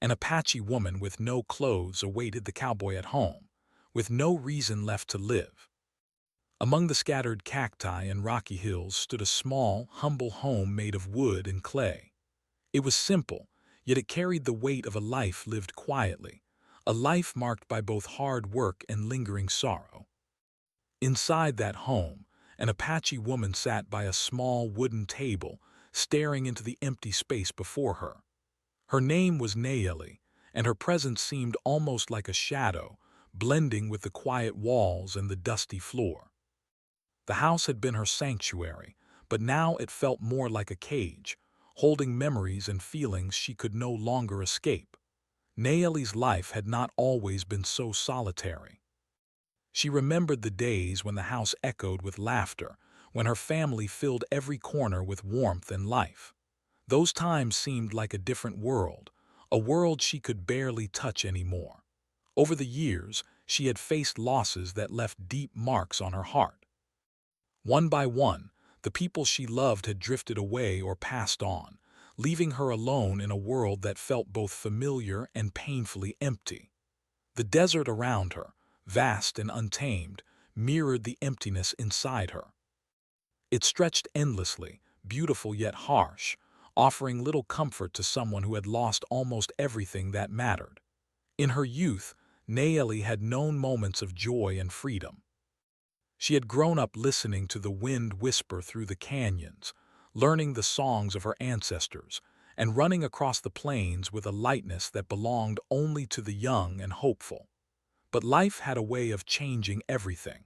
An Apache woman with no clothes awaited the cowboy at home, with no reason left to live. Among the scattered cacti and rocky hills stood a small, humble home made of wood and clay. It was simple, yet it carried the weight of a life lived quietly, a life marked by both hard work and lingering sorrow. Inside that home, an Apache woman sat by a small wooden table, staring into the empty space before her. Her name was Nayeli, and her presence seemed almost like a shadow, blending with the quiet walls and the dusty floor. The house had been her sanctuary, but now it felt more like a cage, holding memories and feelings she could no longer escape. Nayeli's life had not always been so solitary. She remembered the days when the house echoed with laughter, when her family filled every corner with warmth and life. Those times seemed like a different world, a world she could barely touch anymore. Over the years, she had faced losses that left deep marks on her heart. One by one, the people she loved had drifted away or passed on, leaving her alone in a world that felt both familiar and painfully empty. The desert around her, vast and untamed, mirrored the emptiness inside her. It stretched endlessly, beautiful yet harsh, offering little comfort to someone who had lost almost everything that mattered. In her youth, Nayeli had known moments of joy and freedom. She had grown up listening to the wind whisper through the canyons, learning the songs of her ancestors, and running across the plains with a lightness that belonged only to the young and hopeful. But life had a way of changing everything.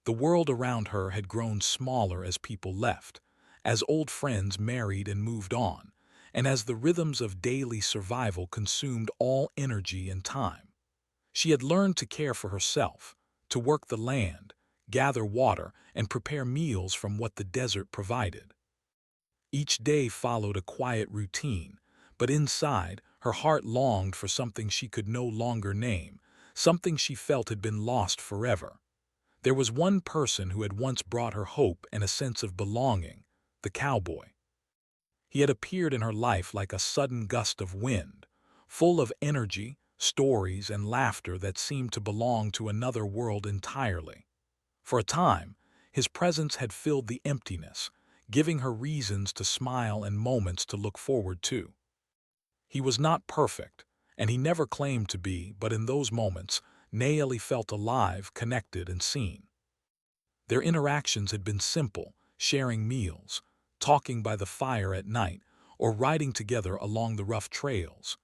The world around her had grown smaller as people left, as old friends married and moved on, and as the rhythms of daily survival consumed all energy and time. She had learned to care for herself, to work the land, gather water, and prepare meals from what the desert provided. Each day followed a quiet routine, but inside, her heart longed for something she could no longer name, something she felt had been lost forever. There was one person who had once brought her hope and a sense of belonging, the cowboy. He had appeared in her life like a sudden gust of wind, full of energy, stories, and laughter that seemed to belong to another world entirely. For a time, his presence had filled the emptiness, giving her reasons to smile and moments to look forward to. He was not perfect, and he never claimed to be, but in those moments, Nayeli felt alive, connected, and seen. Their interactions had been simple, sharing meals, talking by the fire at night, or riding together along the rough trails.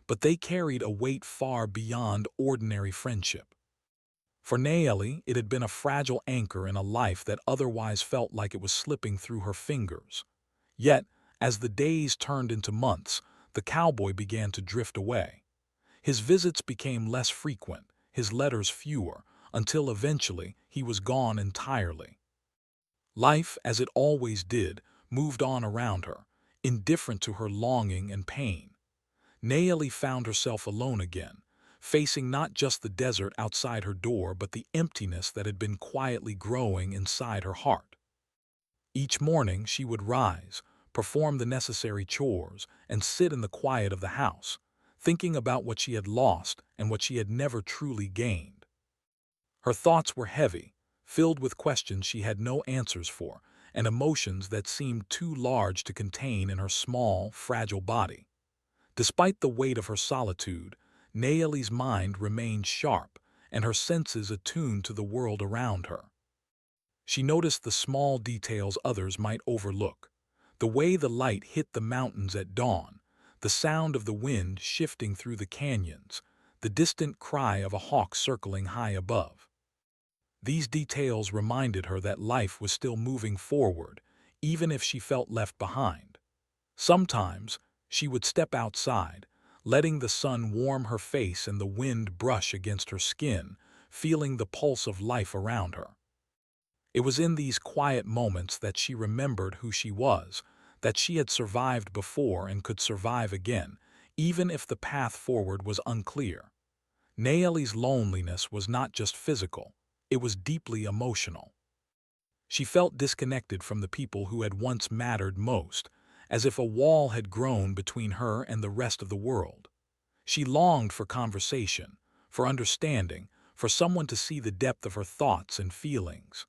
But they carried a weight far beyond ordinary friendship. For Nayeli, it had been a fragile anchor in a life that otherwise felt like it was slipping through her fingers. Yet, as the days turned into months, the cowboy began to drift away. His visits became less frequent, his letters fewer, until eventually he was gone entirely. Life, as it always did, moved on around her, indifferent to her longing and pain. Nayeli found herself alone again, facing not just the desert outside her door but the emptiness that had been quietly growing inside her heart. Each morning she would rise, perform the necessary chores, and sit in the quiet of the house, thinking about what she had lost and what she had never truly gained. Her thoughts were heavy, filled with questions she had no answers for, and emotions that seemed too large to contain in her small, fragile body. Despite the weight of her solitude, Nayeli's mind remained sharp and her senses attuned to the world around her. She noticed the small details others might overlook, the way the light hit the mountains at dawn, the sound of the wind shifting through the canyons, the distant cry of a hawk circling high above. These details reminded her that life was still moving forward, even if she felt left behind. Sometimes, she would step outside, letting the sun warm her face and the wind brush against her skin, feeling the pulse of life around her. It was in these quiet moments that she remembered who she was, that she had survived before and could survive again, even if the path forward was unclear. Nayeli's loneliness was not just physical, it was deeply emotional. She felt disconnected from the people who had once mattered most, as if a wall had grown between her and the rest of the world. She longed for conversation, for understanding, for someone to see the depth of her thoughts and feelings.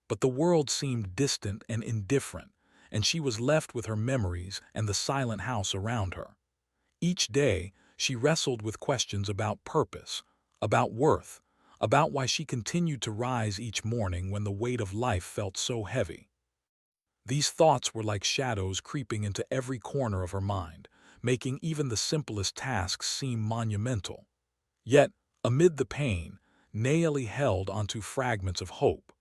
But the world seemed distant and indifferent, and she was left with her memories and the silent house around her. Each day, she wrestled with questions about purpose, about worth, about why she continued to rise each morning when the weight of life felt so heavy. These thoughts were like shadows creeping into every corner of her mind, making even the simplest tasks seem monumental. Yet, amid the pain, Naomi held onto fragments of hope.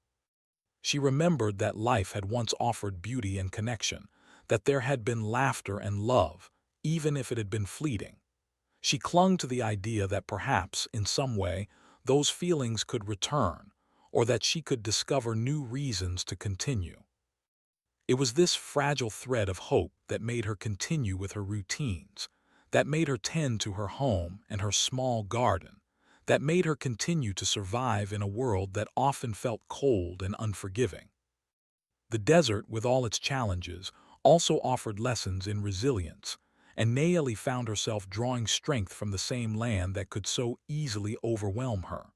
She remembered that life had once offered beauty and connection, that there had been laughter and love, even if it had been fleeting. She clung to the idea that perhaps, in some way, those feelings could return, or that she could discover new reasons to continue. It was this fragile thread of hope that made her continue with her routines, that made her tend to her home and her small garden, that made her continue to survive in a world that often felt cold and unforgiving. The desert, with all its challenges, also offered lessons in resilience, and Naomi found herself drawing strength from the same land that could so easily overwhelm her.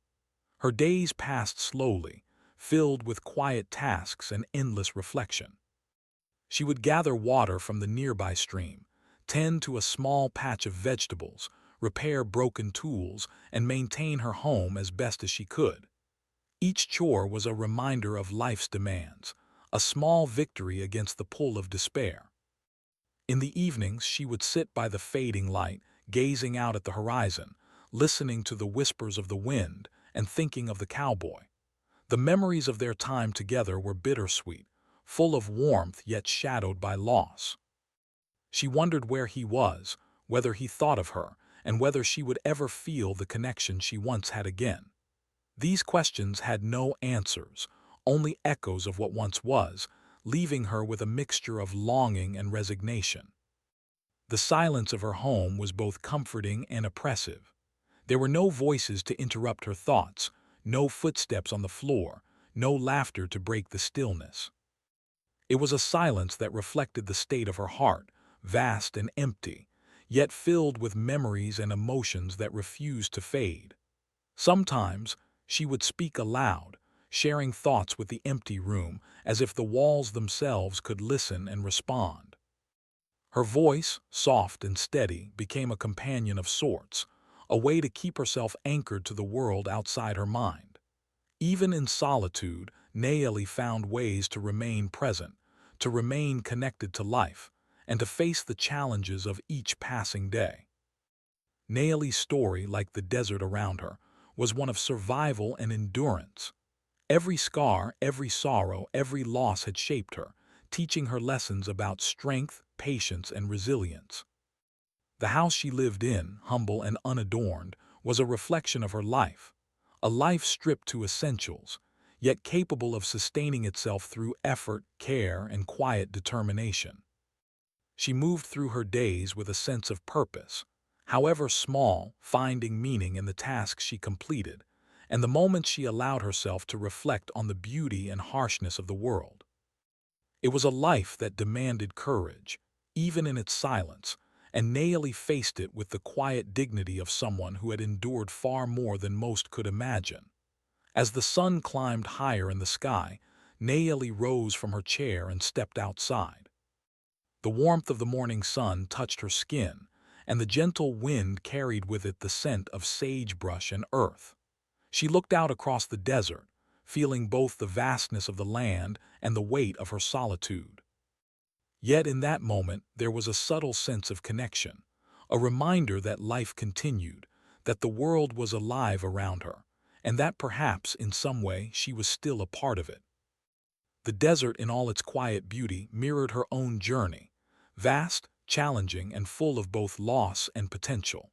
Her days passed slowly, filled with quiet tasks and endless reflection. She would gather water from the nearby stream, tend to a small patch of vegetables, repair broken tools, and maintain her home as best as she could. Each chore was a reminder of life's demands, a small victory against the pull of despair. In the evenings, she would sit by the fading light, gazing out at the horizon, listening to the whispers of the wind, and thinking of the cowboy. The memories of their time together were bittersweet, full of warmth yet shadowed by loss. She wondered where he was, whether he thought of her, and whether she would ever feel the connection she once had again. These questions had no answers, only echoes of what once was, leaving her with a mixture of longing and resignation. The silence of her home was both comforting and oppressive. There were no voices to interrupt her thoughts, no footsteps on the floor, no laughter to break the stillness. It was a silence that reflected the state of her heart, vast and empty, yet filled with memories and emotions that refused to fade. Sometimes she would speak aloud, sharing thoughts with the empty room, as if the walls themselves could listen and respond. Her voice, soft and steady, became a companion of sorts, a way to keep herself anchored to the world outside her mind. Even in solitude, Naomi found ways to remain present, to remain connected to life, and to face the challenges of each passing day. Naomi's story, like the desert around her, was one of survival and endurance. Every scar, every sorrow, every loss had shaped her, teaching her lessons about strength, patience, and resilience. The house she lived in, humble and unadorned, was a reflection of her life, a life stripped to essentials, yet capable of sustaining itself through effort, care, and quiet determination. She moved through her days with a sense of purpose, however small, finding meaning in the tasks she completed, and the moments she allowed herself to reflect on the beauty and harshness of the world. It was a life that demanded courage, even in its silence, and Naomi faced it with the quiet dignity of someone who had endured far more than most could imagine. As the sun climbed higher in the sky, Naomi rose from her chair and stepped outside. The warmth of the morning sun touched her skin, and the gentle wind carried with it the scent of sagebrush and earth. She looked out across the desert, feeling both the vastness of the land and the weight of her solitude. Yet in that moment there was a subtle sense of connection, a reminder that life continued, that the world was alive around her, and that perhaps in some way she was still a part of it. The desert in all its quiet beauty mirrored her own journey, vast, challenging, and full of both loss and potential.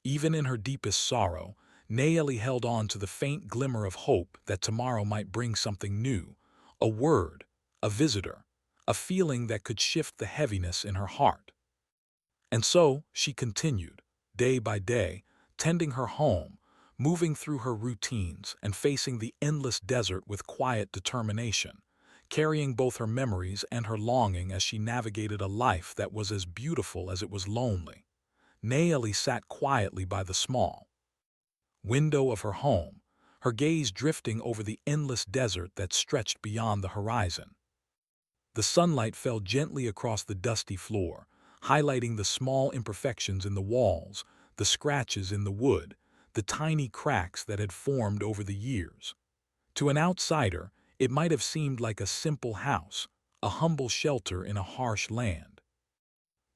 Even in her deepest sorrow, Naomi held on to the faint glimmer of hope that tomorrow might bring something new, a word, a visitor, a feeling that could shift the heaviness in her heart. And so she continued, day by day, tending her home, moving through her routines and facing the endless desert with quiet determination, carrying both her memories and her longing as she navigated a life that was as beautiful as it was lonely. Naeli sat quietly by the small window of her home, her gaze drifting over the endless desert that stretched beyond the horizon. The sunlight fell gently across the dusty floor, highlighting the small imperfections in the walls, the scratches in the wood, the tiny cracks that had formed over the years. To an outsider, it might have seemed like a simple house, a humble shelter in a harsh land.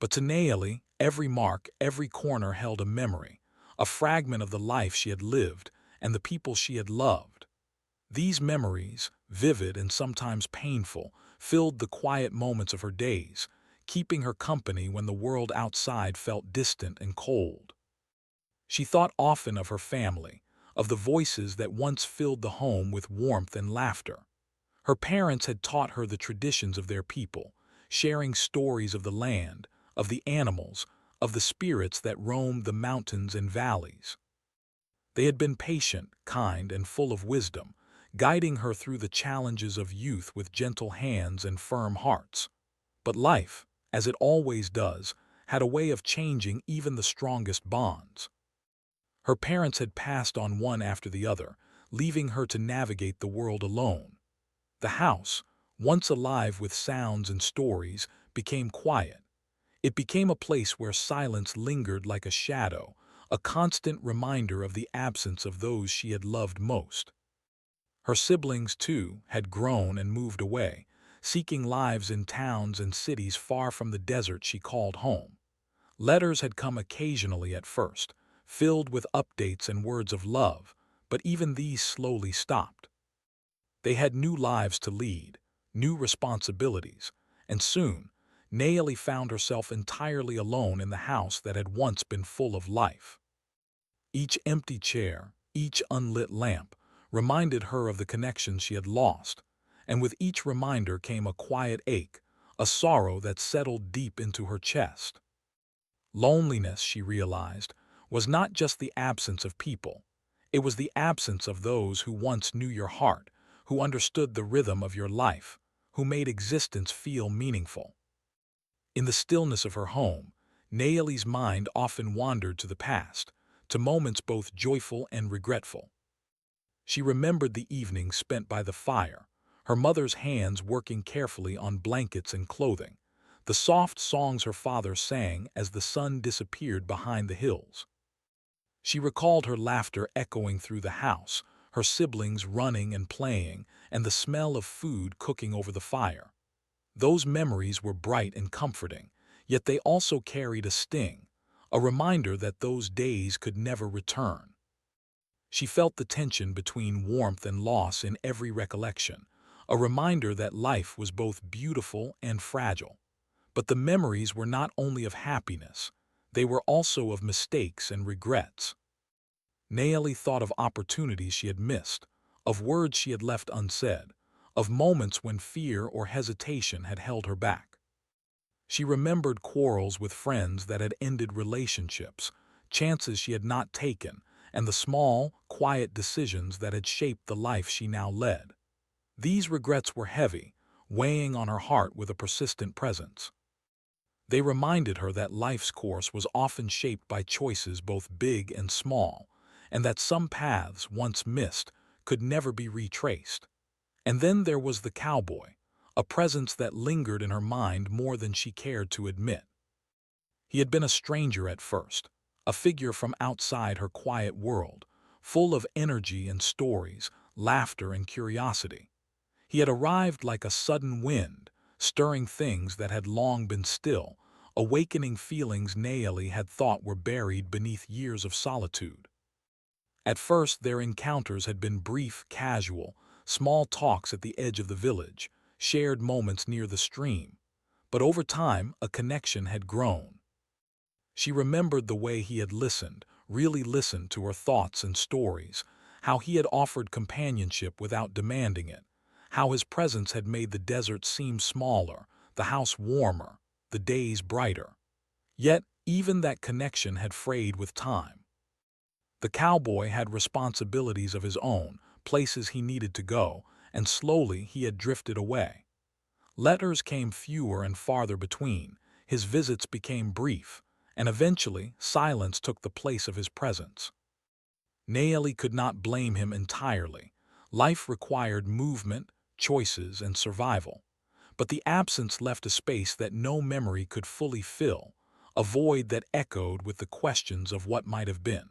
But to Naeli, every mark, every corner held a memory, a fragment of the life she had lived and the people she had loved. These memories, vivid and sometimes painful, filled the quiet moments of her days, keeping her company when the world outside felt distant and cold. She thought often of her family, of the voices that once filled the home with warmth and laughter. Her parents had taught her the traditions of their people, sharing stories of the land, of the animals, of the spirits that roamed the mountains and valleys. They had been patient, kind, and full of wisdom, guiding her through the challenges of youth with gentle hands and firm hearts. But life, as it always does, had a way of changing even the strongest bonds. Her parents had passed on one after the other, leaving her to navigate the world alone. The house, once alive with sounds and stories, became quiet. It became a place where silence lingered like a shadow, a constant reminder of the absence of those she had loved most. Her siblings, too, had grown and moved away, seeking lives in towns and cities far from the desert she called home. Letters had come occasionally at first, filled with updates and words of love, but even these slowly stopped. They had new lives to lead, new responsibilities, and soon, Naeli found herself entirely alone in the house that had once been full of life. Each empty chair, each unlit lamp, reminded her of the connections she had lost, and with each reminder came a quiet ache, a sorrow that settled deep into her chest. Loneliness, she realized, was not just the absence of people. It was the absence of those who once knew your heart, who understood the rhythm of your life, who made existence feel meaningful. In the stillness of her home, Naeli's mind often wandered to the past, to moments both joyful and regretful. She remembered the evenings spent by the fire, her mother's hands working carefully on blankets and clothing, the soft songs her father sang as the sun disappeared behind the hills. She recalled her laughter echoing through the house, her siblings running and playing, and the smell of food cooking over the fire. Those memories were bright and comforting, yet they also carried a sting, a reminder that those days could never return. She felt the tension between warmth and loss in every recollection, a reminder that life was both beautiful and fragile. But the memories were not only of happiness, they were also of mistakes and regrets. Naeli thought of opportunities she had missed, of words she had left unsaid, of moments when fear or hesitation had held her back. She remembered quarrels with friends that had ended relationships, chances she had not taken, and the small, quiet decisions that had shaped the life she now led. These regrets were heavy, weighing on her heart with a persistent presence. They reminded her that life's course was often shaped by choices both big and small, and that some paths, once missed, could never be retraced. And then there was the cowboy, a presence that lingered in her mind more than she cared to admit. He had been a stranger at first, a figure from outside her quiet world, full of energy and stories, laughter and curiosity. He had arrived like a sudden wind, stirring things that had long been still, awakening feelings Naeli had thought were buried beneath years of solitude. At first their encounters had been brief, casual, small talks at the edge of the village, shared moments near the stream. But over time, a connection had grown. She remembered the way he had listened, really listened to her thoughts and stories, how he had offered companionship without demanding it, how his presence had made the desert seem smaller, the house warmer, the days brighter. Yet, even that connection had frayed with time. The cowboy had responsibilities of his own, places he needed to go, and slowly he had drifted away. Letters came fewer and farther between, his visits became brief, and eventually silence took the place of his presence. Naeli could not blame him entirely. Life required movement, choices, and survival. But the absence left a space that no memory could fully fill, a void that echoed with the questions of what might have been.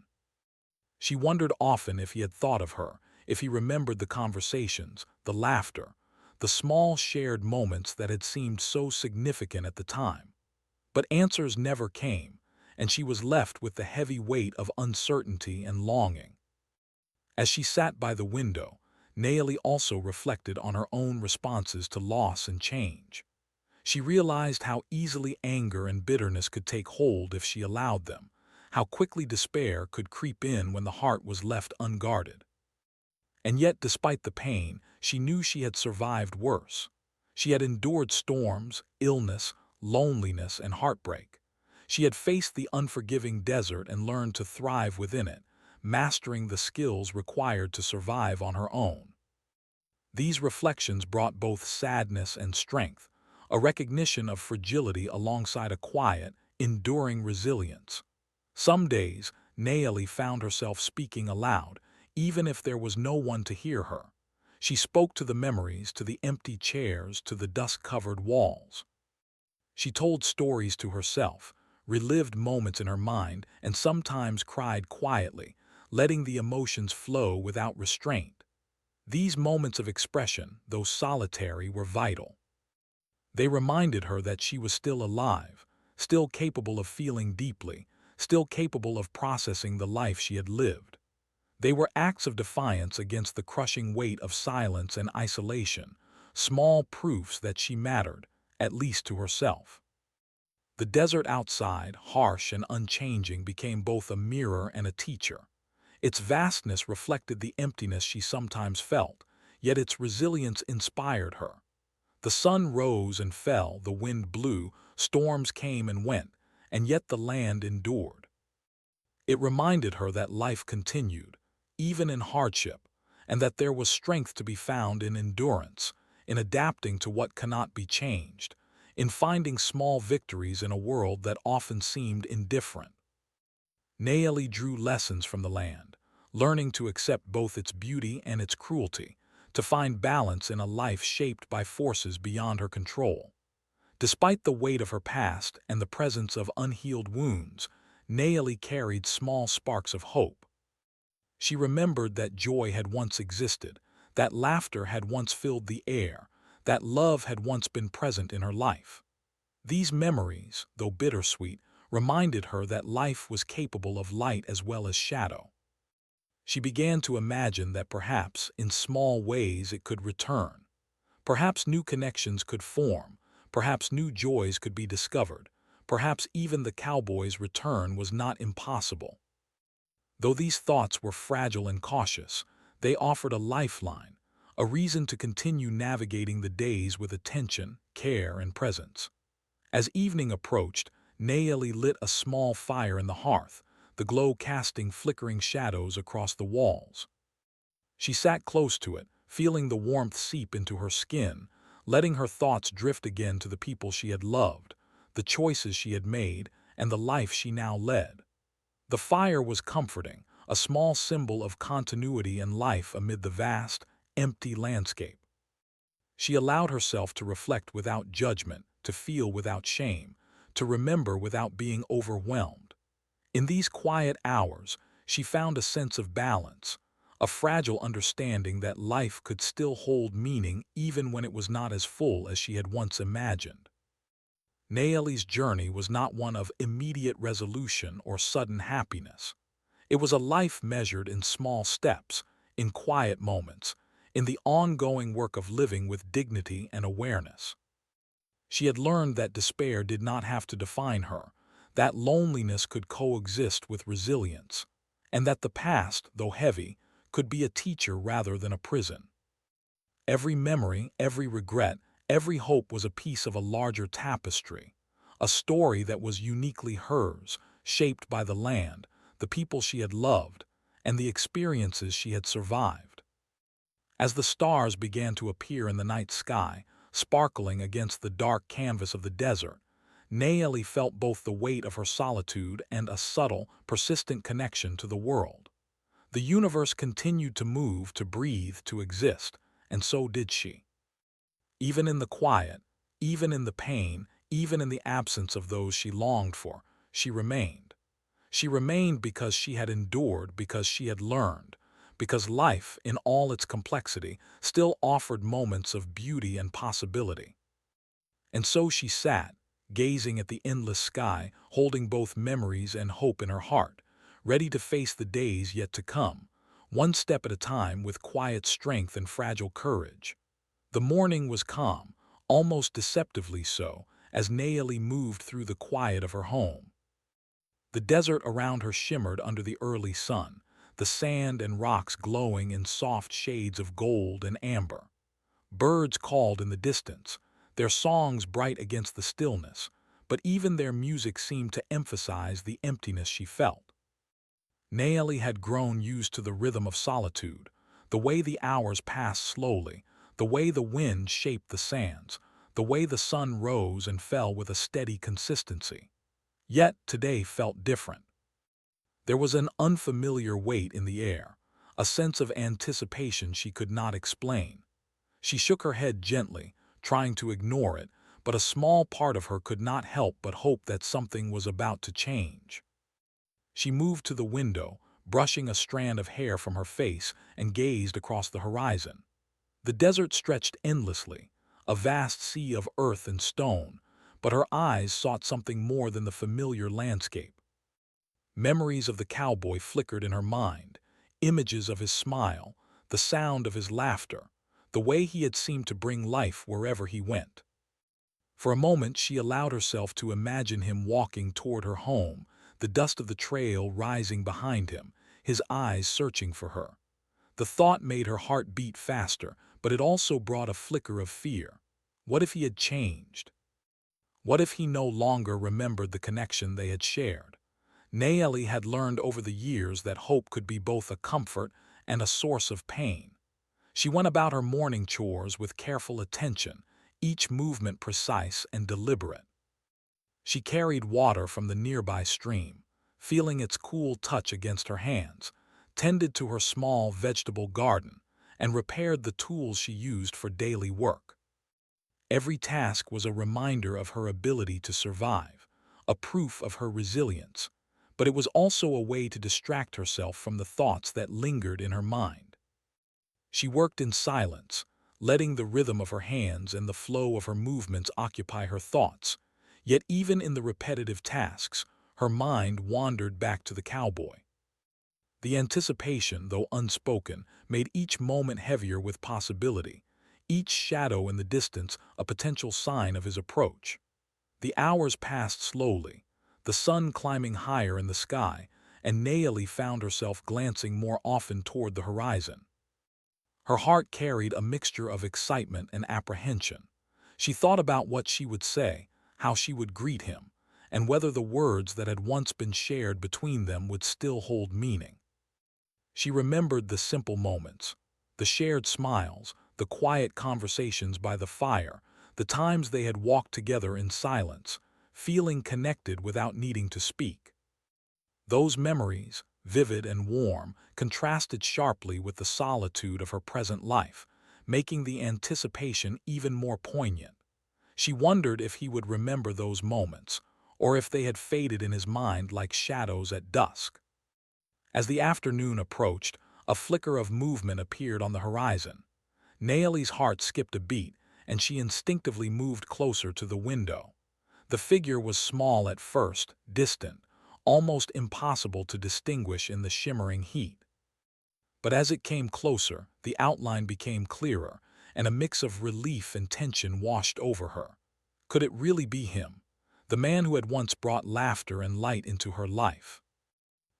She wondered often if he had thought of her, if he remembered the conversations, the laughter, the small shared moments that had seemed so significant at the time. But answers never came, and she was left with the heavy weight of uncertainty and longing. As she sat by the window, Naeli also reflected on her own responses to loss and change. She realized how easily anger and bitterness could take hold if she allowed them, how quickly despair could creep in when the heart was left unguarded. And yet, despite the pain, she knew she had survived worse. She had endured storms, illness, loneliness, and heartbreak. She had faced the unforgiving desert and learned to thrive within it, mastering the skills required to survive on her own. These reflections brought both sadness and strength, a recognition of fragility alongside a quiet, enduring resilience. Some days, Naeli found herself speaking aloud, even if there was no one to hear her. She spoke to the memories, to the empty chairs, to the dust-covered walls. She told stories to herself, relived moments in her mind, and sometimes cried quietly, letting the emotions flow without restraint. These moments of expression, though solitary, were vital. They reminded her that she was still alive, still capable of feeling deeply, still capable of processing the life she had lived. They were acts of defiance against the crushing weight of silence and isolation, small proofs that she mattered, at least to herself. The desert outside, harsh and unchanging, became both a mirror and a teacher. Its vastness reflected the emptiness she sometimes felt, yet its resilience inspired her. The sun rose and fell, the wind blew, storms came and went, and yet the land endured. It reminded her that life continued, even in hardship, and that there was strength to be found in endurance, in adapting to what cannot be changed, in finding small victories in a world that often seemed indifferent. Naeli drew lessons from the land, learning to accept both its beauty and its cruelty, to find balance in a life shaped by forces beyond her control. Despite the weight of her past and the presence of unhealed wounds, Naeli carried small sparks of hope. She remembered that joy had once existed, that laughter had once filled the air, that love had once been present in her life. These memories, though bittersweet, reminded her that life was capable of light as well as shadow. She began to imagine that perhaps, in small ways, it could return. Perhaps new connections could form, perhaps new joys could be discovered, perhaps even the cowboy's return was not impossible. Though these thoughts were fragile and cautious, they offered a lifeline, a reason to continue navigating the days with attention, care, and presence. As evening approached, Naeli lit a small fire in the hearth, the glow casting flickering shadows across the walls. She sat close to it, feeling the warmth seep into her skin, letting her thoughts drift again to the people she had loved, the choices she had made, and the life she now led. The fire was comforting, a small symbol of continuity and life amid the vast, empty landscape. She allowed herself to reflect without judgment, to feel without shame, to remember without being overwhelmed. In these quiet hours, she found a sense of balance, a fragile understanding that life could still hold meaning even when it was not as full as she had once imagined. Naeli's journey was not one of immediate resolution or sudden happiness. It was a life measured in small steps, in quiet moments, in the ongoing work of living with dignity and awareness. She had learned that despair did not have to define her, that loneliness could coexist with resilience, and that the past, though heavy, could be a teacher rather than a prison. Every memory, every regret, every hope was a piece of a larger tapestry, a story that was uniquely hers, shaped by the land, the people she had loved, and the experiences she had survived. As the stars began to appear in the night sky, sparkling against the dark canvas of the desert, Nayeli felt both the weight of her solitude and a subtle, persistent connection to the world. The universe continued to move, to breathe, to exist, and so did she. Even in the quiet, even in the pain, even in the absence of those she longed for, she remained. She remained because she had endured, because she had learned, because life, in all its complexity, still offered moments of beauty and possibility. And so she sat, gazing at the endless sky, holding both memories and hope in her heart, ready to face the days yet to come, one step at a time with quiet strength and fragile courage. The morning was calm, almost deceptively so, as Nayeli moved through the quiet of her home. The desert around her shimmered under the early sun, the sand and rocks glowing in soft shades of gold and amber. Birds called in the distance, their songs bright against the stillness, but even their music seemed to emphasize the emptiness she felt. Nayeli had grown used to the rhythm of solitude, the way the hours passed slowly, the way the wind shaped the sands, the way the sun rose and fell with a steady consistency. Yet today felt different. There was an unfamiliar weight in the air, a sense of anticipation she could not explain. She shook her head gently, trying to ignore it, but a small part of her could not help but hope that something was about to change. She moved to the window, brushing a strand of hair from her face, and gazed across the horizon. The desert stretched endlessly, a vast sea of earth and stone, but her eyes sought something more than the familiar landscape. Memories of the cowboy flickered in her mind, images of his smile, the sound of his laughter, the way he had seemed to bring life wherever he went. For a moment she allowed herself to imagine him walking toward her home, the dust of the trail rising behind him, his eyes searching for her. The thought made her heart beat faster, but it also brought a flicker of fear. What if he had changed? What if he no longer remembered the connection they had shared? Nayeli had learned over the years that hope could be both a comfort and a source of pain. She went about her morning chores with careful attention, each movement precise and deliberate. She carried water from the nearby stream, feeling its cool touch against her hands, tended to her small vegetable garden, and repaired the tools she used for daily work. Every task was a reminder of her ability to survive, a proof of her resilience, but it was also a way to distract herself from the thoughts that lingered in her mind. She worked in silence, letting the rhythm of her hands and the flow of her movements occupy her thoughts, yet even in the repetitive tasks, her mind wandered back to the cowboy. The anticipation, though unspoken, made each moment heavier with possibility, each shadow in the distance a potential sign of his approach. The hours passed slowly, the sun climbing higher in the sky, and Nayeli found herself glancing more often toward the horizon. Her heart carried a mixture of excitement and apprehension. She thought about what she would say, how she would greet him, and whether the words that had once been shared between them would still hold meaning. She remembered the simple moments, the shared smiles, the quiet conversations by the fire, the times they had walked together in silence, feeling connected without needing to speak. Those memories, vivid and warm, contrasted sharply with the solitude of her present life, making the anticipation even more poignant. She wondered if he would remember those moments, or if they had faded in his mind like shadows at dusk. As the afternoon approached, a flicker of movement appeared on the horizon. Nayeli's heart skipped a beat, and she instinctively moved closer to the window. The figure was small at first, distant, almost impossible to distinguish in the shimmering heat. But as it came closer, the outline became clearer, and a mix of relief and tension washed over her. Could it really be him, the man who had once brought laughter and light into her life?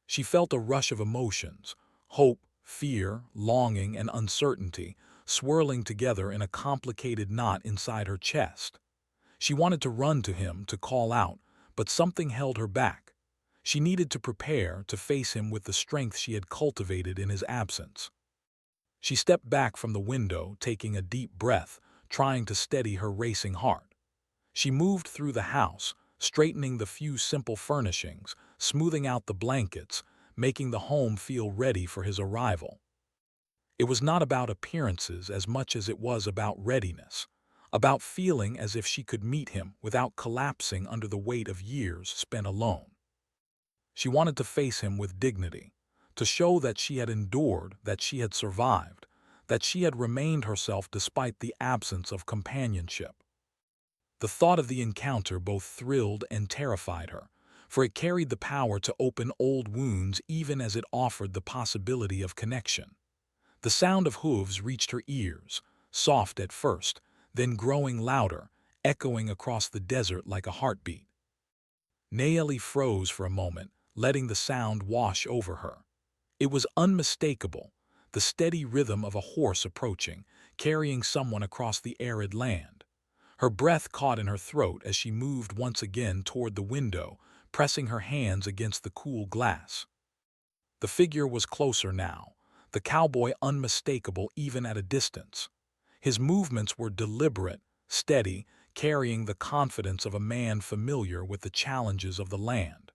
She felt a rush of emotions, hope, fear, longing, and uncertainty, swirling together in a complicated knot inside her chest. She wanted to run to him, to call out, but something held her back. She needed to prepare to face him with the strength she had cultivated in his absence. She stepped back from the window, taking a deep breath, trying to steady her racing heart. She moved through the house, straightening the few simple furnishings, smoothing out the blankets, making the home feel ready for his arrival. It was not about appearances as much as it was about readiness, about feeling as if she could meet him without collapsing under the weight of years spent alone. She wanted to face him with dignity, to show that she had endured, that she had survived, that she had remained herself despite the absence of companionship. The thought of the encounter both thrilled and terrified her, for it carried the power to open old wounds even as it offered the possibility of connection. The sound of hooves reached her ears, soft at first, then growing louder, echoing across the desert like a heartbeat. Nayeli froze for a moment, letting the sound wash over her. It was unmistakable, the steady rhythm of a horse approaching, carrying someone across the arid land. Her breath caught in her throat as she moved once again toward the window, pressing her hands against the cool glass. The figure was closer now, the cowboy unmistakable even at a distance. His movements were deliberate, steady, carrying the confidence of a man familiar with the challenges of the land.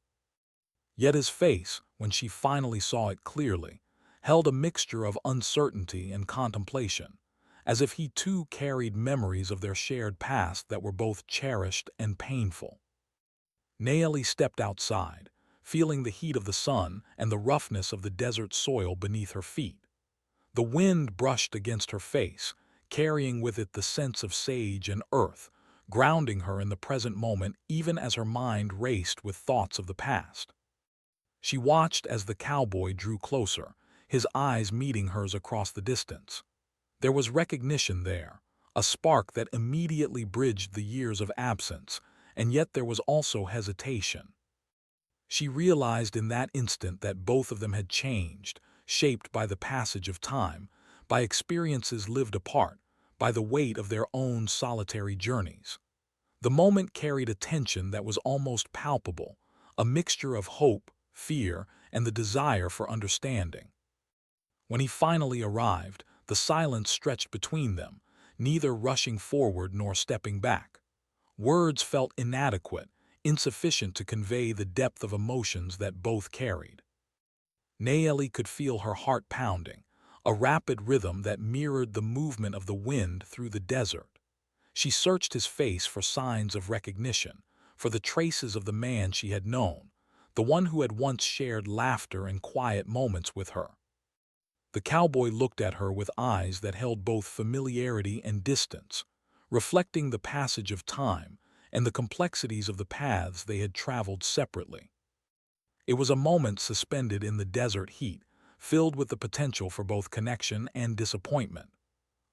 Yet his face, when she finally saw it clearly, held a mixture of uncertainty and contemplation, as if he too carried memories of their shared past that were both cherished and painful. Nayeli stepped outside, feeling the heat of the sun and the roughness of the desert soil beneath her feet. The wind brushed against her face, carrying with it the sense of sage and earth, grounding her in the present moment even as her mind raced with thoughts of the past. She watched as the cowboy drew closer, his eyes meeting hers across the distance. There was recognition there, a spark that immediately bridged the years of absence, and yet there was also hesitation. She realized in that instant that both of them had changed, shaped by the passage of time, by experiences lived apart, by the weight of their own solitary journeys. The moment carried a tension that was almost palpable, a mixture of hope, fear, and the desire for understanding. When he finally arrived, the silence stretched between them, neither rushing forward nor stepping back. Words felt inadequate, insufficient to convey the depth of emotions that both carried. Nayeli could feel her heart pounding, a rapid rhythm that mirrored the movement of the wind through the desert. She searched his face for signs of recognition, for the traces of the man she had known, the one who had once shared laughter and quiet moments with her. The cowboy looked at her with eyes that held both familiarity and distance, reflecting the passage of time and the complexities of the paths they had traveled separately. It was a moment suspended in the desert heat, filled with the potential for both connection and disappointment.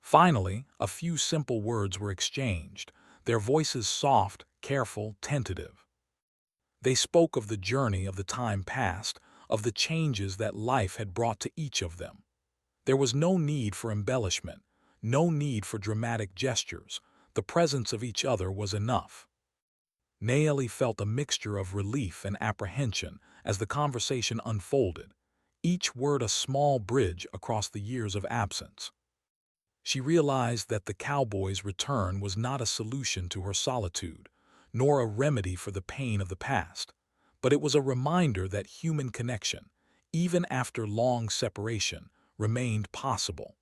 Finally, a few simple words were exchanged, their voices soft, careful, tentative. They spoke of the journey of the time past, of the changes that life had brought to each of them. There was no need for embellishment, no need for dramatic gestures. The presence of each other was enough. Nayeli felt a mixture of relief and apprehension as the conversation unfolded, each word a small bridge across the years of absence. She realized that the cowboy's return was not a solution to her solitude, nor a remedy for the pain of the past, but it was a reminder that human connection, even after long separation, remained possible.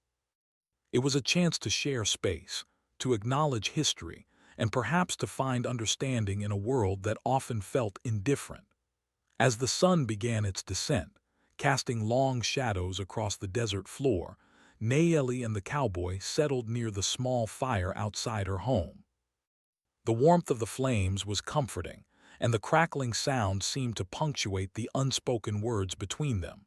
It was a chance to share space, to acknowledge history, and perhaps to find understanding in a world that often felt indifferent. As the sun began its descent, casting long shadows across the desert floor, Nayeli and the cowboy settled near the small fire outside her home. The warmth of the flames was comforting, and the crackling sound seemed to punctuate the unspoken words between them.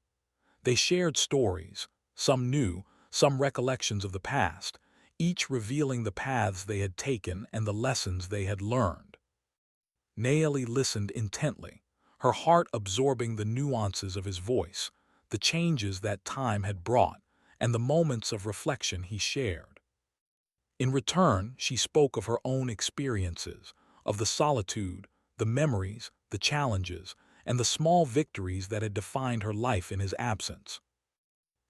They shared stories, some new, some recollections of the past, each revealing the paths they had taken and the lessons they had learned. Nayeli listened intently, her heart absorbing the nuances of his voice, the changes that time had brought, and the moments of reflection he shared. In return, she spoke of her own experiences, of the solitude, the memories, the challenges, and the small victories that had defined her life in his absence.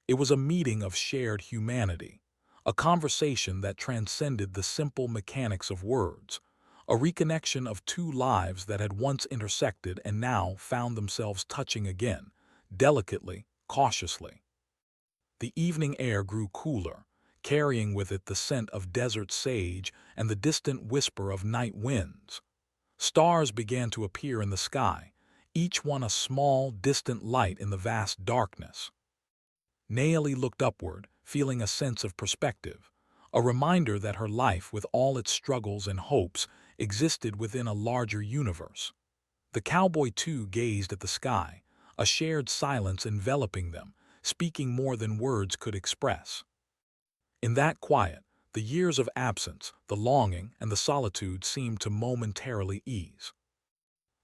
It was a meeting of shared humanity, a conversation that transcended the simple mechanics of words, a reconnection of two lives that had once intersected and now found themselves touching again, delicately, cautiously. The evening air grew cooler, carrying with it the scent of desert sage and the distant whisper of night winds. Stars began to appear in the sky, each one a small, distant light in the vast darkness. Naomi looked upward, feeling a sense of perspective, a reminder that her life, with all its struggles and hopes, existed within a larger universe. The cowboy, too, gazed at the sky, a shared silence enveloping them, speaking more than words could express. In that quiet, the years of absence, the longing, and the solitude seemed to momentarily ease.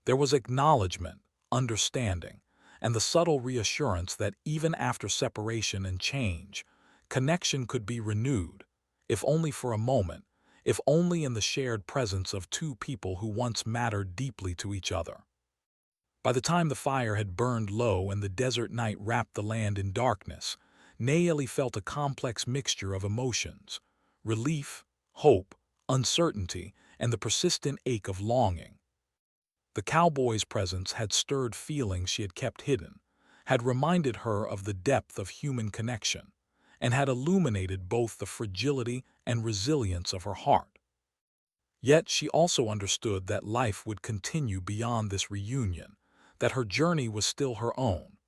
There was acknowledgement, understanding, and the subtle reassurance that even after separation and change, connection could be renewed, if only for a moment, if only in the shared presence of two people who once mattered deeply to each other. By the time the fire had burned low and the desert night wrapped the land in darkness, Naomi felt a complex mixture of emotions: relief, hope, uncertainty, and the persistent ache of longing. The cowboy's presence had stirred feelings she had kept hidden, had reminded her of the depth of human connection, and had illuminated both the fragility and resilience of her heart. Yet she also understood that life would continue beyond this reunion, that her journey was still her own,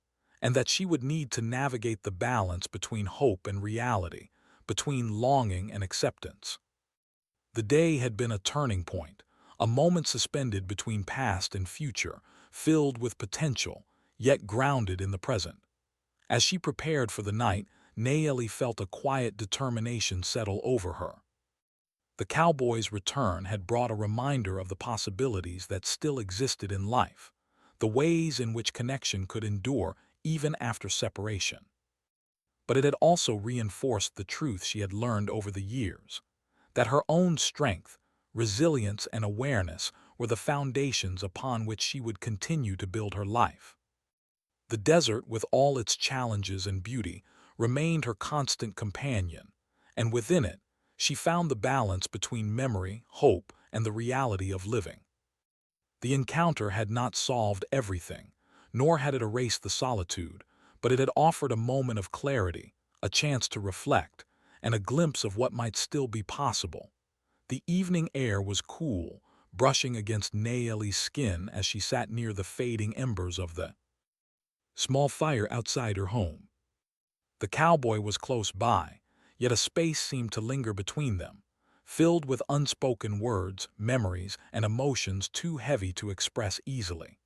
and that she would need to navigate the balance between hope and reality, between longing and acceptance. The day had been a turning point, a moment suspended between past and future, filled with potential, yet grounded in the present. As she prepared for the night, Naomi felt a quiet determination settle over her. The cowboy's return had brought a reminder of the possibilities that still existed in life, the ways in which connection could endure even after separation. But it had also reinforced the truth she had learned over the years, that her own strength, resilience, and awareness were the foundations upon which she would continue to build her life. The desert, with all its challenges and beauty, remained her constant companion, and within it, she found the balance between memory, hope, and the reality of living. The encounter had not solved everything, nor had it erased the solitude, but it had offered a moment of clarity, a chance to reflect, and a glimpse of what might still be possible. The evening air was cool, brushing against Naomi's skin as she sat near the fading embers of the small fire outside her home. The cowboy was close by, yet a space seemed to linger between them, filled with unspoken words, memories, and emotions too heavy to express easily.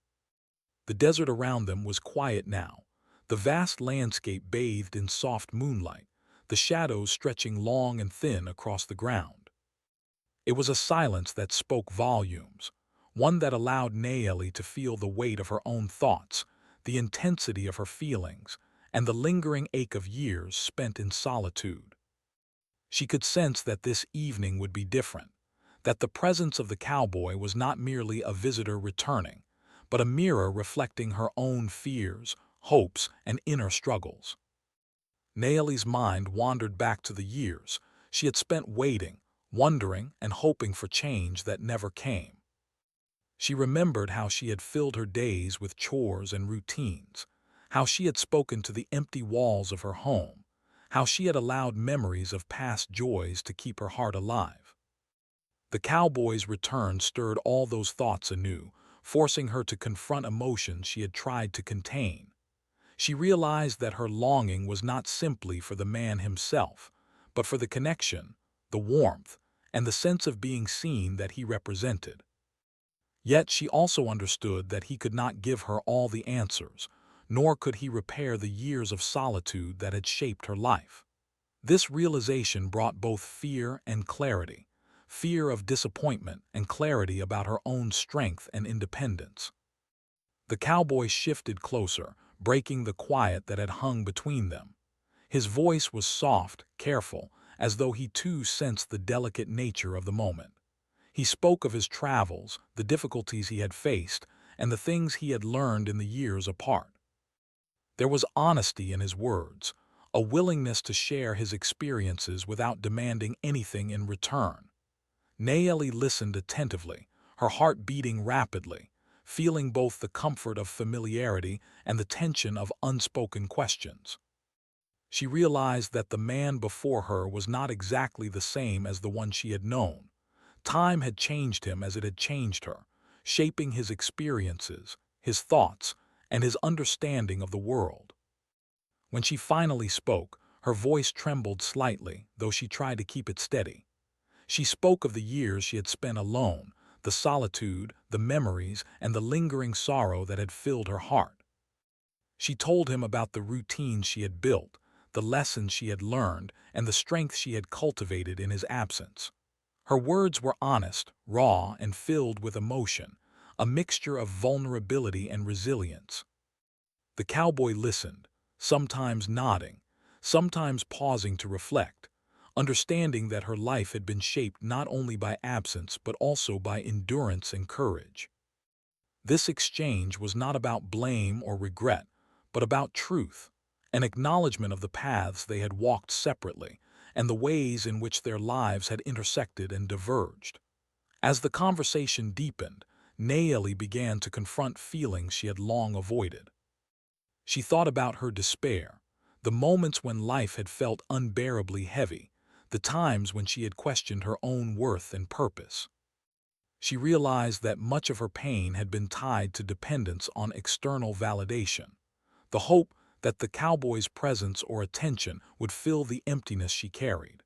The desert around them was quiet now, the vast landscape bathed in soft moonlight, the shadows stretching long and thin across the ground. It was a silence that spoke volumes, one that allowed Naomi to feel the weight of her own thoughts, the intensity of her feelings, and the lingering ache of years spent in solitude. She could sense that this evening would be different, that the presence of the cowboy was not merely a visitor returning, but a mirror reflecting her own fears, hopes, and inner struggles. Naomi's mind wandered back to the years she had spent waiting, wondering, and hoping for change that never came. She remembered how she had filled her days with chores and routines, how she had spoken to the empty walls of her home, how she had allowed memories of past joys to keep her heart alive. The cowboy's return stirred all those thoughts anew, forcing her to confront emotions she had tried to contain. She realized that her longing was not simply for the man himself, but for the connection, the warmth, and the sense of being seen that he represented. Yet she also understood that he could not give her all the answers, nor could he repair the years of solitude that had shaped her life. This realization brought both fear and clarity, fear of disappointment and clarity about her own strength and independence. The cowboy shifted closer, breaking the quiet that had hung between them. His voice was soft, careful, as though he too sensed the delicate nature of the moment. He spoke of his travels, the difficulties he had faced, and the things he had learned in the years apart. There was honesty in his words, a willingness to share his experiences without demanding anything in return. Nayeli listened attentively, her heart beating rapidly, feeling both the comfort of familiarity and the tension of unspoken questions. She realized that the man before her was not exactly the same as the one she had known. Time had changed him as it had changed her, shaping his experiences, his thoughts, and his understanding of the world. When she finally spoke, her voice trembled slightly, though she tried to keep it steady. She spoke of the years she had spent alone, the solitude, the memories, and the lingering sorrow that had filled her heart. She told him about the routines she had built, the lessons she had learned, and the strength she had cultivated in his absence. Her words were honest, raw, and filled with emotion, a mixture of vulnerability and resilience. The cowboy listened, sometimes nodding, sometimes pausing to reflect, understanding that her life had been shaped not only by absence but also by endurance and courage. This exchange was not about blame or regret, but about truth, an acknowledgement of the paths they had walked separately and the ways in which their lives had intersected and diverged. As the conversation deepened, Nayeli began to confront feelings she had long avoided. She thought about her despair, the moments when life had felt unbearably heavy, the times when she had questioned her own worth and purpose. She realized that much of her pain had been tied to dependence on external validation, the hope that the cowboy's presence or attention would fill the emptiness she carried.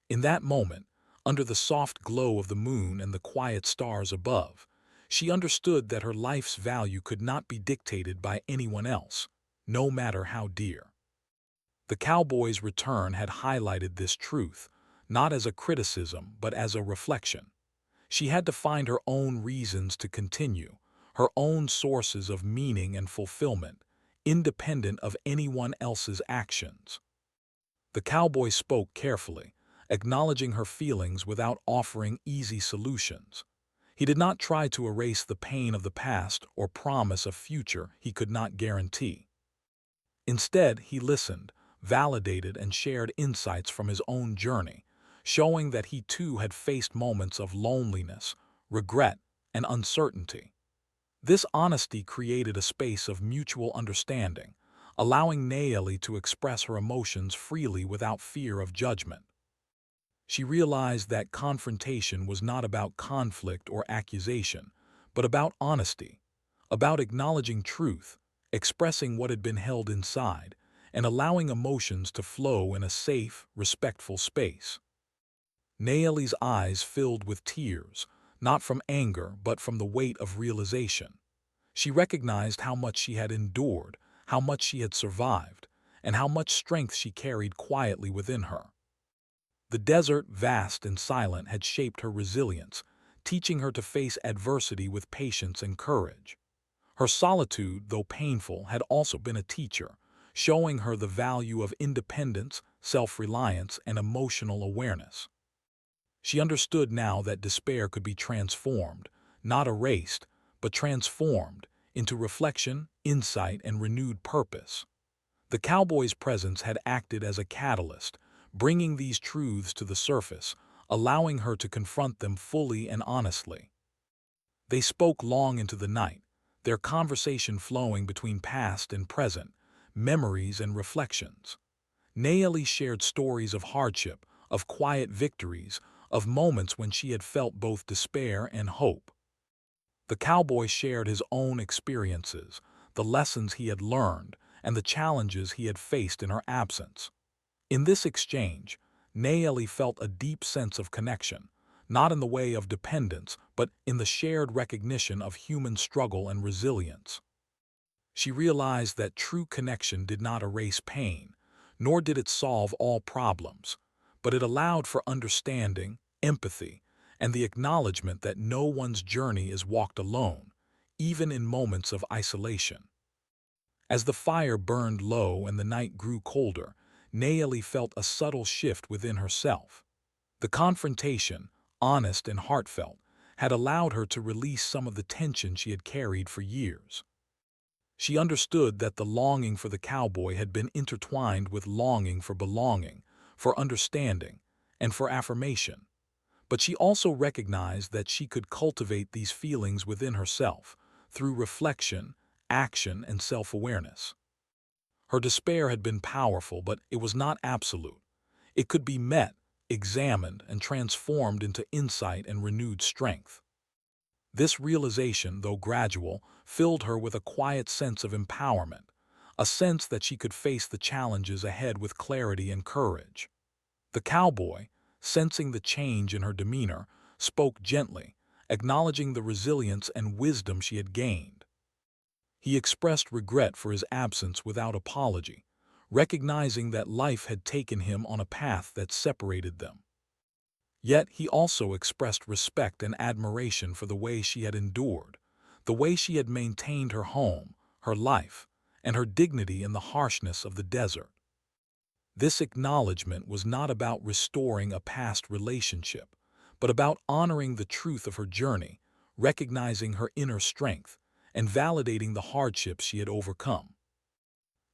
In that moment, under the soft glow of the moon and the quiet stars above, she understood that her life's value could not be dictated by anyone else, no matter how dear. The cowboy's return had highlighted this truth, not as a criticism but as a reflection. She had to find her own reasons to continue, her own sources of meaning and fulfillment, independent of anyone else's actions. The cowboy spoke carefully, acknowledging her feelings without offering easy solutions. He did not try to erase the pain of the past or promise a future he could not guarantee. Instead, he listened, validated, and shared insights from his own journey, showing that he too had faced moments of loneliness, regret, and uncertainty. This honesty created a space of mutual understanding, allowing Nayeli to express her emotions freely without fear of judgment. She realized that confrontation was not about conflict or accusation, but about honesty, about acknowledging truth, expressing what had been held inside, and allowing emotions to flow in a safe, respectful space. Nayeli's eyes filled with tears, not from anger but from the weight of realization. She recognized how much she had endured, how much she had survived, and how much strength she carried quietly within her. The desert, vast and silent, had shaped her resilience, teaching her to face adversity with patience and courage. Her solitude, though painful, had also been a teacher, showing her the value of independence, self-reliance, and emotional awareness. She understood now that despair could be transformed, not erased, but transformed into reflection, insight, and renewed purpose. The cowboy's presence had acted as a catalyst, bringing these truths to the surface, allowing her to confront them fully and honestly. They spoke long into the night, their conversation flowing between past and present, memories and reflections. Nayeli shared stories of hardship, of quiet victories, of moments when she had felt both despair and hope. The cowboy shared his own experiences, the lessons he had learned, and the challenges he had faced in her absence. In this exchange, Nayeli felt a deep sense of connection, not in the way of dependence, but in the shared recognition of human struggle and resilience. She realized that true connection did not erase pain, nor did it solve all problems, but it allowed for understanding, empathy, and the acknowledgement that no one's journey is walked alone, even in moments of isolation. As the fire burned low and the night grew colder, Nayeli felt a subtle shift within herself. The confrontation, honest and heartfelt, had allowed her to release some of the tension she had carried for years. She understood that the longing for the cowboy had been intertwined with longing for belonging, for understanding, and for affirmation. But she also recognized that she could cultivate these feelings within herself through reflection, action, and self-awareness. Her despair had been powerful, but it was not absolute. It could be met, examined, and transformed into insight and renewed strength. This realization, though gradual, filled her with a quiet sense of empowerment, a sense that she could face the challenges ahead with clarity and courage. The cowboy, sensing the change in her demeanor, spoke gently, acknowledging the resilience and wisdom she had gained. He expressed regret for his absence without apology, recognizing that life had taken him on a path that separated them. Yet he also expressed respect and admiration for the way she had endured, the way she had maintained her home, her life, and her dignity in the harshness of the desert. This acknowledgement was not about restoring a past relationship, but about honoring the truth of her journey, recognizing her inner strength, and validating the hardships she had overcome.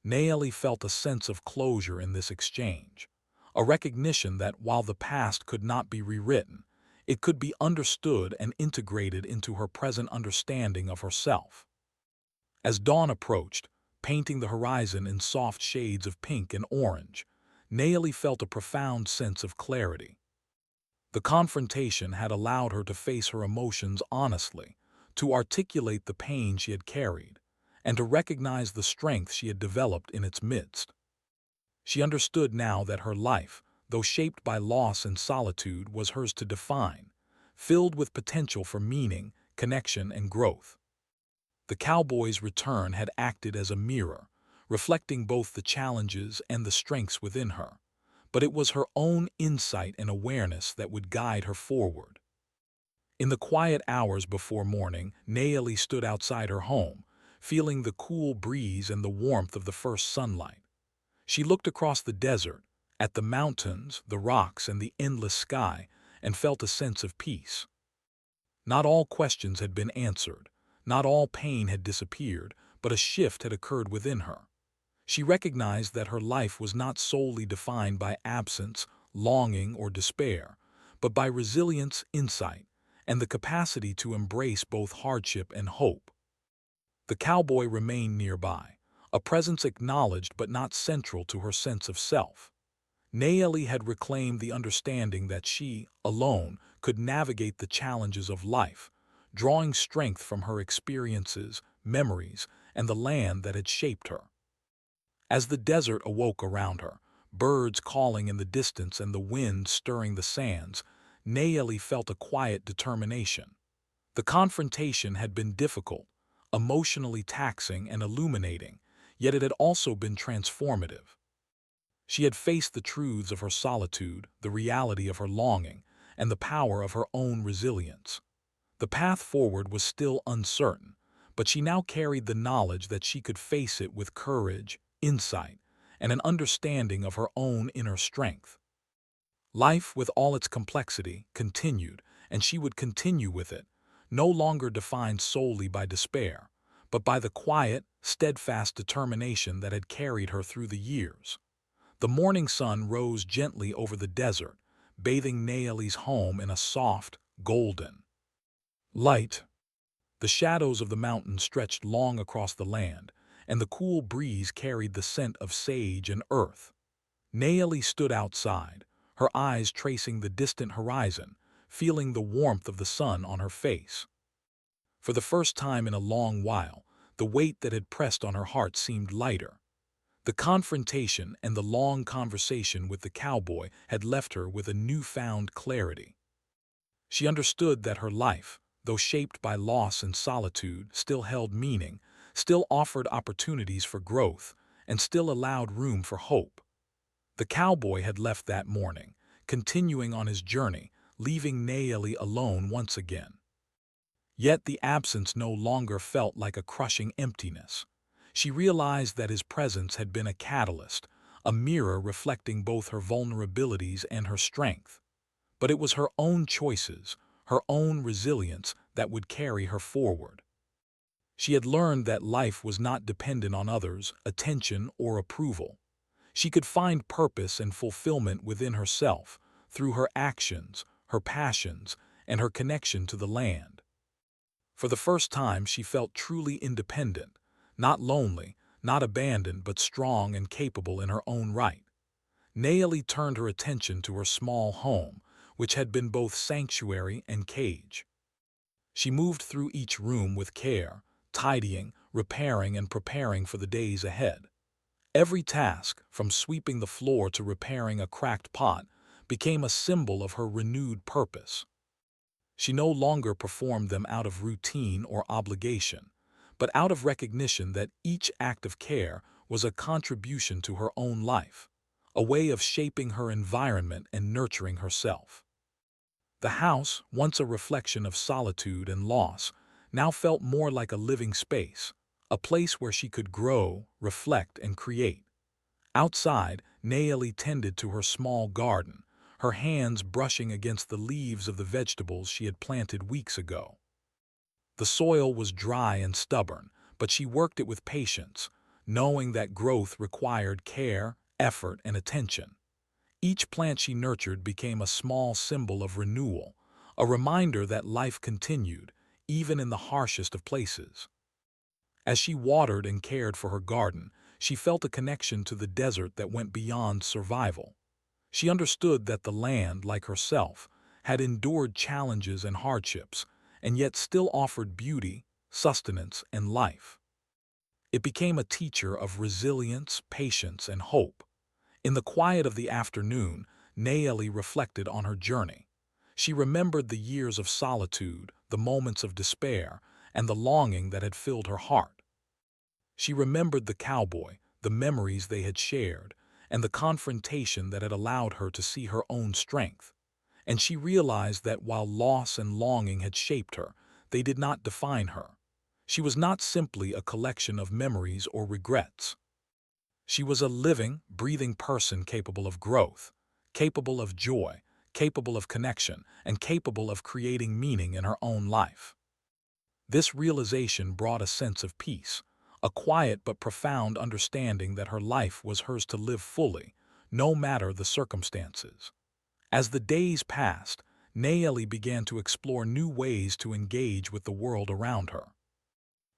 Naomi felt a sense of closure in this exchange, a recognition that while the past could not be rewritten, it could be understood and integrated into her present understanding of herself. As dawn approached, painting the horizon in soft shades of pink and orange, Naomi felt a profound sense of clarity. The confrontation had allowed her to face her emotions honestly, to articulate the pain she had carried, and to recognize the strength she had developed in its midst. She understood now that her life, though shaped by loss and solitude, was hers to define, filled with potential for meaning, connection, and growth. The cowboy's return had acted as a mirror, reflecting both the challenges and the strengths within her, but it was her own insight and awareness that would guide her forward. In the quiet hours before morning, Naomi stood outside her home, feeling the cool breeze and the warmth of the first sunlight. She looked across the desert, at the mountains, the rocks, and the endless sky, and felt a sense of peace. Not all questions had been answered, not all pain had disappeared, but a shift had occurred within her. She recognized that her life was not solely defined by absence, longing, or despair, but by resilience, insight, and the capacity to embrace both hardship and hope. The cowboy remained nearby, a presence acknowledged but not central to her sense of self. Naomi had reclaimed the understanding that she, alone, could navigate the challenges of life, drawing strength from her experiences, memories, and the land that had shaped her. As the desert awoke around her, birds calling in the distance and the wind stirring the sands, Naomi felt a quiet determination. The confrontation had been difficult, emotionally taxing and illuminating, yet it had also been transformative. She had faced the truths of her solitude, the reality of her longing, and the power of her own resilience. The path forward was still uncertain, but she now carried the knowledge that she could face it with courage, insight, and an understanding of her own inner strength. Life, with all its complexity, continued, and she would continue with it, no longer defined solely by despair, but by the quiet, steadfast determination that had carried her through the years. The morning sun rose gently over the desert, bathing Naomi's home in a soft, golden light. The shadows of the mountains stretched long across the land, and the cool breeze carried the scent of sage and earth. Naomi stood outside, her eyes tracing the distant horizon, feeling the warmth of the sun on her face. For the first time in a long while, the weight that had pressed on her heart seemed lighter. The confrontation and the long conversation with the cowboy had left her with a newfound clarity. She understood that her life, though shaped by loss and solitude, still held meaning, still offered opportunities for growth, and still allowed room for hope. The cowboy had left that morning, continuing on his journey, leaving Naomi alone once again. Yet the absence no longer felt like a crushing emptiness. She realized that his presence had been a catalyst, a mirror reflecting both her vulnerabilities and her strength. But it was her own choices, her own resilience that would carry her forward. She had learned that life was not dependent on others, attention, or approval. She could find purpose and fulfillment within herself, through her actions, her passions, and her connection to the land. For the first time, she felt truly independent, not lonely, not abandoned, but strong and capable in her own right. Naomi turned her attention to her small home, which had been both sanctuary and cage. She moved through each room with care, tidying, repairing, and preparing for the days ahead. Every task, from sweeping the floor to repairing a cracked pot, became a symbol of her renewed purpose. She no longer performed them out of routine or obligation, but out of recognition that each act of care was a contribution to her own life, a way of shaping her environment and nurturing herself. The house, once a reflection of solitude and loss, now felt more like a living space, a place where she could grow, reflect, and create. Outside, Naomi tended to her small garden, her hands brushing against the leaves of the vegetables she had planted weeks ago. The soil was dry and stubborn, but she worked it with patience, knowing that growth required care, effort, and attention. Each plant she nurtured became a small symbol of renewal, a reminder that life continued, even in the harshest of places. As she watered and cared for her garden, she felt a connection to the desert that went beyond survival. She understood that the land, like herself, had endured challenges and hardships, and yet still offered beauty, sustenance, and life. It became a teacher of resilience, patience, and hope. In the quiet of the afternoon, Naomi reflected on her journey. She remembered the years of solitude, the moments of despair, and the longing that had filled her heart. She remembered the cowboy, the memories they had shared, and the confrontation that had allowed her to see her own strength. And she realized that while loss and longing had shaped her, they did not define her. She was not simply a collection of memories or regrets. She was a living, breathing person capable of growth, capable of joy, capable of connection, and capable of creating meaning in her own life. This realization brought a sense of peace, a quiet but profound understanding that her life was hers to live fully, no matter the circumstances. As the days passed, Naomi began to explore new ways to engage with the world around her.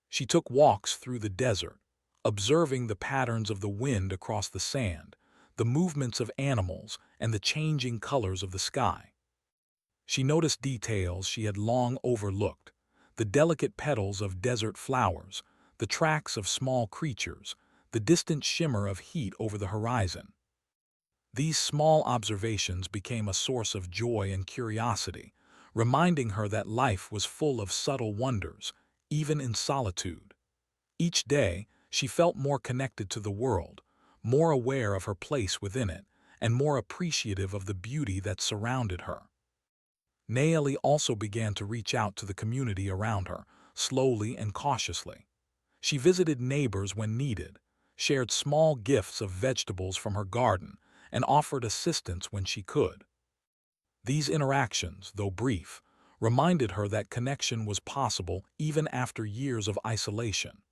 She took walks through the desert, observing the patterns of the wind across the sand, the movements of animals, and the changing colors of the sky. She noticed details she had long overlooked, the delicate petals of desert flowers, the tracks of small creatures, the distant shimmer of heat over the horizon. These small observations became a source of joy and curiosity, reminding her that life was full of subtle wonders, even in solitude. Each day, she felt more connected to the world, more aware of her place within it, and more appreciative of the beauty that surrounded her. Naomi also began to reach out to the community around her, slowly and cautiously. She visited neighbors when needed, shared small gifts of vegetables from her garden, and offered assistance when she could. These interactions, though brief, reminded her that connection was possible even after years of isolation.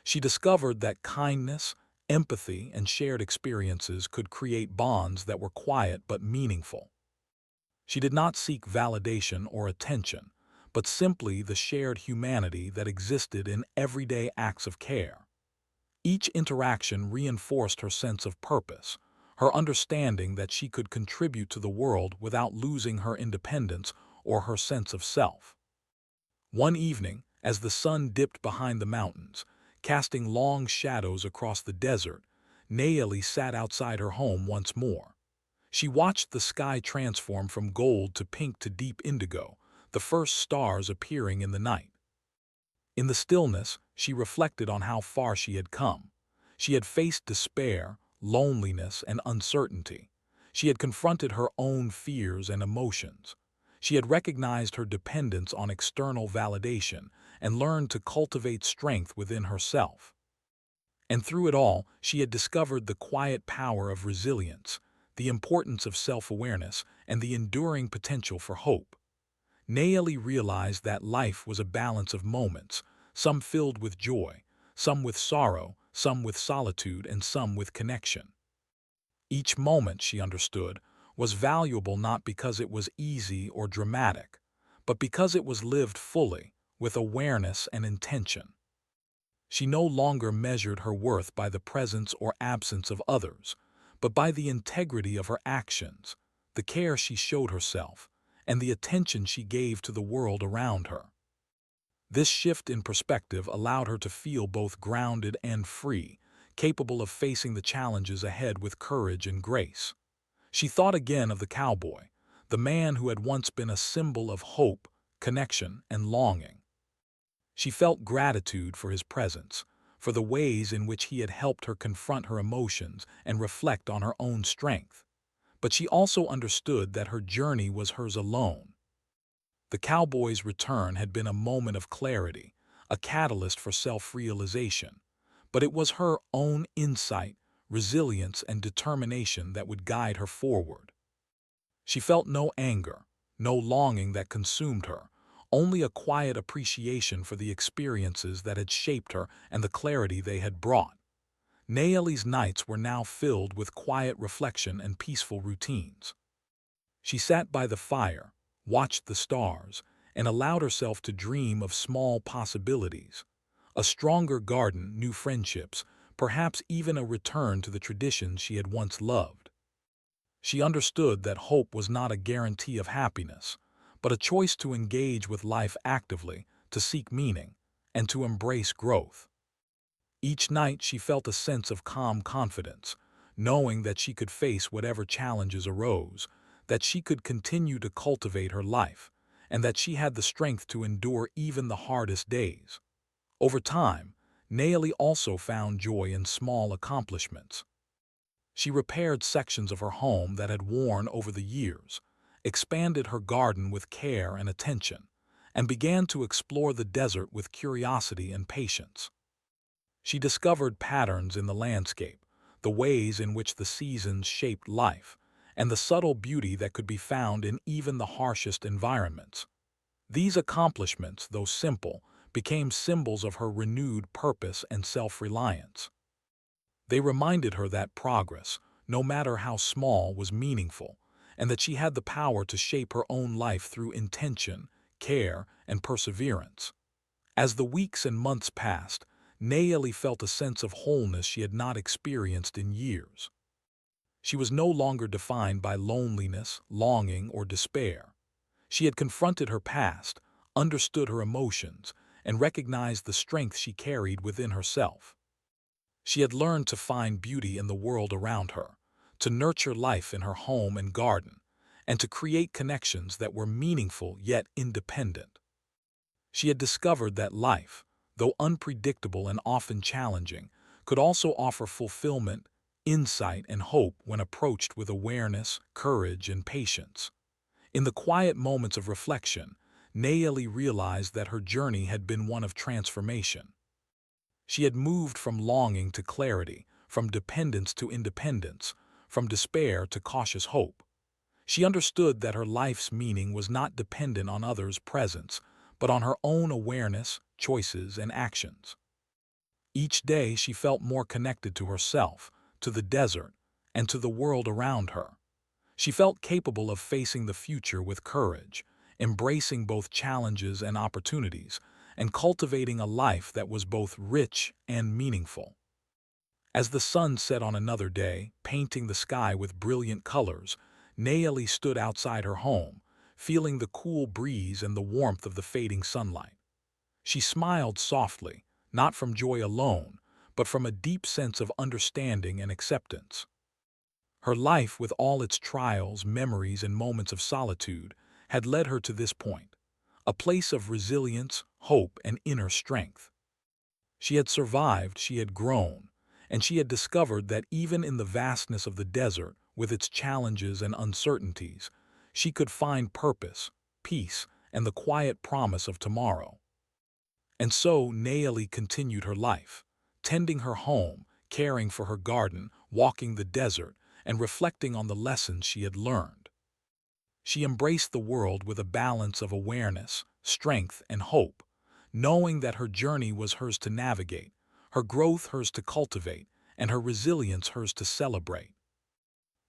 She discovered that kindness, empathy, and shared experiences could create bonds that were quiet but meaningful. She did not seek validation or attention, but simply the shared humanity that existed in everyday acts of care. Each interaction reinforced her sense of purpose, her understanding that she could contribute to the world without losing her independence or her sense of self. One evening, as the sun dipped behind the mountains, casting long shadows across the desert, Naomi sat outside her home once more. She watched the sky transform from gold to pink to deep indigo, the first stars appearing in the night. In the stillness, she reflected on how far she had come. She had faced despair, loneliness, and uncertainty. She had confronted her own fears and emotions. She had recognized her dependence on external validation and learned to cultivate strength within herself. And through it all, she had discovered the quiet power of resilience, the importance of self-awareness, and the enduring potential for hope. Naomi realized that life was a balance of moments, some filled with joy, some with sorrow, some with solitude, and some with connection. Each moment, she understood, was valuable not because it was easy or dramatic, but because it was lived fully, with awareness and intention. She no longer measured her worth by the presence or absence of others, but by the integrity of her actions, the care she showed herself, and the attention she gave to the world around her. This shift in perspective allowed her to feel both grounded and free, capable of facing the challenges ahead with courage and grace. She thought again of the cowboy, the man who had once been a symbol of hope, connection, and longing. She felt gratitude for his presence, for the ways in which he had helped her confront her emotions and reflect on her own strength. But she also understood that her journey was hers alone. The cowboy's return had been a moment of clarity, a catalyst for self-realization, but it was her own insight, resilience, and determination that would guide her forward. She felt no anger, no longing that consumed her, only a quiet appreciation for the experiences that had shaped her and the clarity they had brought. Naomi's nights were now filled with quiet reflection and peaceful routines. She sat by the fire, watched the stars, and allowed herself to dream of small possibilities. A stronger garden, new friendships, perhaps even a return to the traditions she had once loved. She understood that hope was not a guarantee of happiness, but a choice to engage with life actively, to seek meaning, and to embrace growth. Each night she felt a sense of calm confidence, knowing that she could face whatever challenges arose, that she could continue to cultivate her life, and that she had the strength to endure even the hardest days. Over time, Naomi also found joy in small accomplishments. She repaired sections of her home that had worn over the years, expanded her garden with care and attention, and began to explore the desert with curiosity and patience. She discovered patterns in the landscape, the ways in which the seasons shaped life, and the subtle beauty that could be found in even the harshest environments. These accomplishments, though simple, became symbols of her renewed purpose and self-reliance. They reminded her that progress, no matter how small, was meaningful, and that she had the power to shape her own life through intention, care, and perseverance. As the weeks and months passed, Naomi felt a sense of wholeness she had not experienced in years. She was no longer defined by loneliness, longing, or despair. She had confronted her past, understood her emotions, and recognized the strength she carried within herself. She had learned to find beauty in the world around her, to nurture life in her home and garden, and to create connections that were meaningful yet independent. She had discovered that life, though unpredictable and often challenging, could also offer fulfillment, insight, and hope when approached with awareness, courage, and patience. In the quiet moments of reflection, Naomi realized that her journey had been one of transformation. She had moved from longing to clarity, from dependence to independence, from despair to cautious hope. She understood that her life's meaning was not dependent on others' presence, but on her own awareness, choices, and actions. Each day she felt more connected to herself, to the desert, and to the world around her. She felt capable of facing the future with courage, embracing both challenges and opportunities, and cultivating a life that was both rich and meaningful. As the sun set on another day, painting the sky with brilliant colors, Naomi stood outside her home, feeling the cool breeze and the warmth of the fading sunlight. She smiled softly, not from joy alone, but from a deep sense of understanding and acceptance. Her life, with all its trials, memories, and moments of solitude, had led her to this point, a place of resilience, hope, and inner strength. She had survived, she had grown, and she had discovered that even in the vastness of the desert, with its challenges and uncertainties, she could find purpose, peace, and the quiet promise of tomorrow. And so Naomi continued her life, tending her home, caring for her garden, walking the desert, and reflecting on the lessons she had learned. She embraced the world with a balance of awareness, strength, and hope, knowing that her journey was hers to navigate, her growth hers to cultivate, and her resilience hers to celebrate.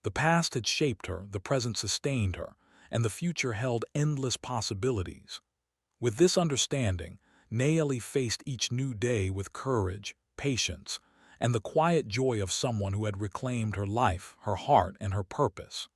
The past had shaped her, the present sustained her, and the future held endless possibilities. With this understanding, Naeli faced each new day with courage, patience, and the quiet joy of someone who had reclaimed her life, her heart, and her purpose.